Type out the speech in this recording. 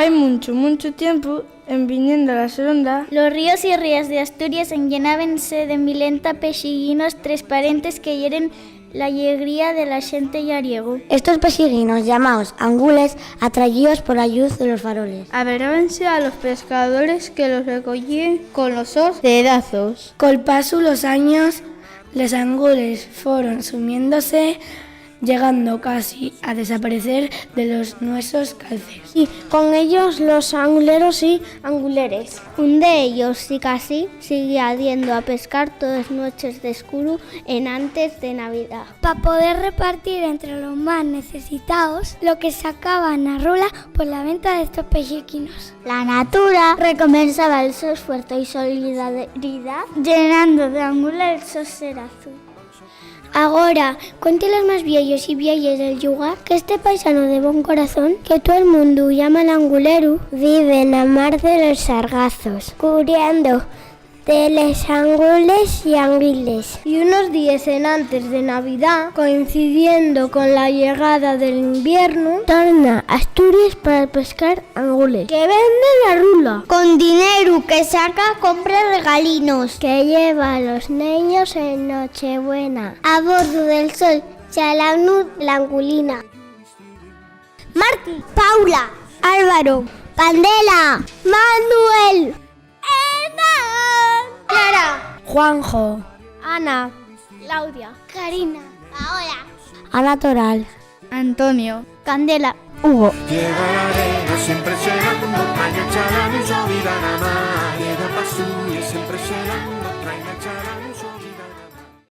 Hay mucho tiempo en viniendo a la Seronda. Los ríos y rías de Asturias enllenábense de milenta pexiguinos transparentes que hieren la alegría de la xente llariego. Estos pexiguinos, llamados angules, atraídos por la luz de los faroles. Averrábense a los pescadores que los recollían con los ojos dedazos. Col paso los años, los angules fueron sumiéndose, llegando casi a desaparecer de los nuestros calces. Y con ellos los anguleros y anguleres. Un de ellos, sí casi, sigue adiendo a pescar todas noches de escuro en antes de Navidad. Para poder repartir entre los más necesitados lo que sacaban a rula por la venta de estos pellequinos. La natura recompensaba el su esfuerzo y solidaridad, llenando de anguleros su ser azul. Ahora, cuente los más viejos y viejas del lugar que este paisano de buen corazón, que todo el mundo llama el angulero, vive en la mar de los sargazos, cubriendo de los angules y anguiles. Y unos días en antes de Navidad, coincidiendo con la llegada del invierno, torna a Asturias para pescar angules, que venden la rula. Con dinero que saca, compra regalinos. Que lleva a los niños en Nochebuena. A bordo del sol, Chalanu, la angulina. Marti, Paula, Álvaro, Candela, Manuel, Clara, Juanjo, Ana, Claudia, Karina, Paola, Ana Toral, Antonio, Candela, Hugo. Llega la arena, siempre será un montaña, echará en su vida nada más. Llega pa' suya, siempre será un